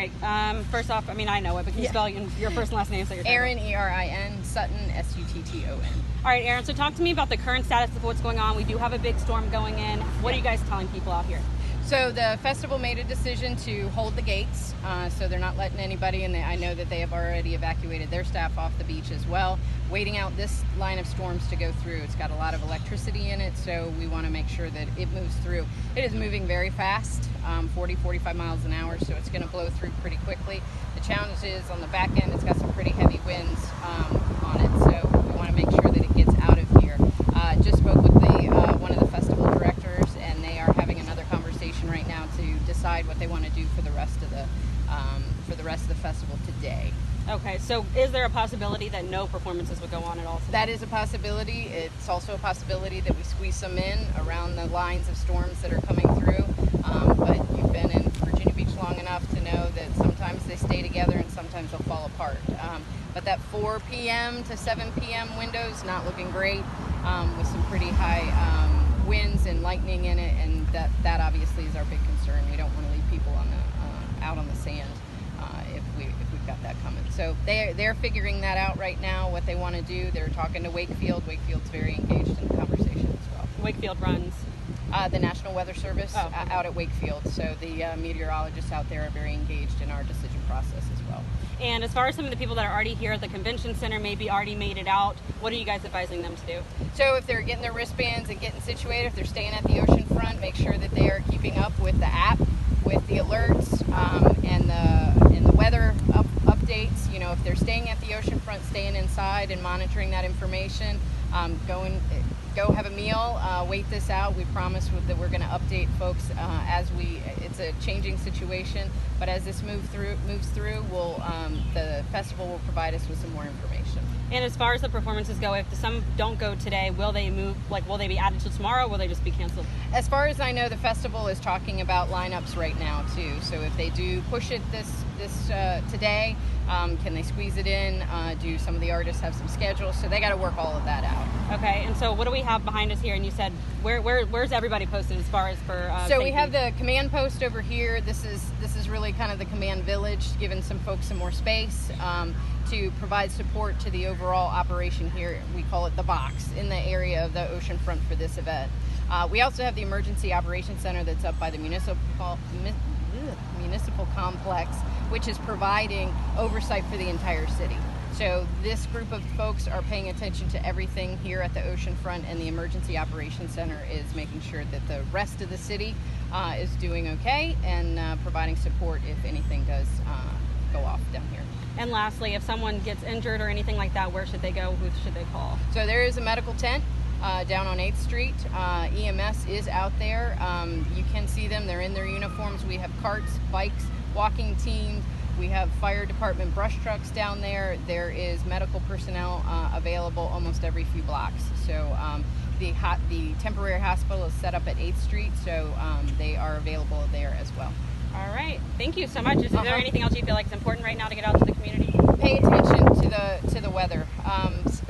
right. First off, I mean, I know it, but can you spell your first and last name? So you're Erin, Erin, Sutton, Sutton. All right, Erin, so talk to me about the current status of what's going on. We do have a big storm going in. What are you guys telling people out here? So the festival made a decision to hold the gates, so they're not letting anybody in. I know that they have already evacuated their staff off the beach as well, waiting out this line of storms to go through. It's got a lot of electricity in it, so we want to make sure that it moves through. It is moving very fast, 40, 45 miles an hour, so it's going to blow through pretty quickly. The challenge is on the back end, it's got some pretty heavy winds on it, so we want to make sure that it gets out of here. Just spoke with one of the festival directors, and they are having another conversation right now to decide what they want to do for the rest of the festival today. Okay, so is there a possibility that no performances would go on at all today? That is a possibility. It's also a possibility that we squeeze some in around the lines of storms that are coming through. But you've been in Virginia Beach long enough to know that sometimes they stay together and sometimes they'll fall apart. But that 4 p.m. to 7 p.m. window is not looking great, with some pretty high winds and lightning in it, and that obviously is our big concern. We don't want to leave people out on the sand if we've got that coming. So they're figuring that out right now, what they want to do. They're talking to Wakefield. Wakefield's very engaged in the conversation as well. Wakefield runs? The National Weather Service out at Wakefield. So the meteorologists out there are very engaged in our decision process as well. And as far as some of the people that are already here at the convention center, maybe already made it out, what are you guys advising them to do? So if they're getting their wristbands and getting situated, if they're staying at the ocean front, make sure that they are keeping up with the app, with the alerts, and the weather updates. You know, if they're staying at the ocean front, staying inside and monitoring that information. Go have a meal, wait this out. We promise that we're going to update folks it's a changing situation, but as this moves through, the festival will provide us with some more information. And as far as the performances go, if some don't go today, will they be added to tomorrow, or will they just be canceled? As far as I know, the festival is talking about lineups right now too. So if they do push it this today, can they squeeze it in? Do some of the artists have some schedules? So they got to work all of that out. Okay, and so what do we have behind us here? And you said where's everybody posted as far as for? So we have the command post over here. This is really kind of the command village, giving some folks some more space to provide support to the overall operation here. We call it the box in the area of the ocean front for this event. We also have the emergency operations center that's up by the municipal complex, which is providing oversight for the entire city. So this group of folks are paying attention to everything here at the ocean front, and the emergency operations center is making sure that the rest of the city is doing okay and providing support if anything does go off down here. And lastly, if someone gets injured or anything like that, where should they go? Who should they call? So there is a medical tent down on 8th Street. EMS is out there. You can see them. They're in their uniforms. We have carts, bikes, walking teams. We have fire department brush trucks down there. There is medical personnel available almost every few blocks. So the temporary hospital is set up at 8th Street, so they are available there as well. All right. Thank you so much. Is there anything else you feel like is important right now to get out to the community? Pay attention to the weather.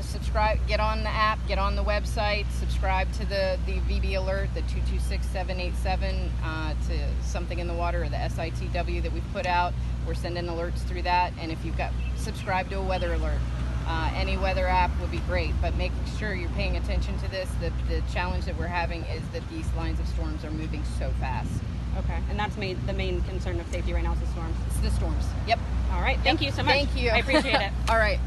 Subscribe, get on the app, get on the website, subscribe to the VB alert, the 226787 to something in the water, or the SITW that we've put out. We're sending alerts through that, and if you've got, subscribe to a weather alert. Any weather app would be great, but making sure you're paying attention to this. The challenge that we're having is that these lines of storms are moving so fast. Okay, and that's the main concern of safety right now is the storms. It's the storms. Yep. All right. Thank you so much. Thank you. I appreciate it. All right.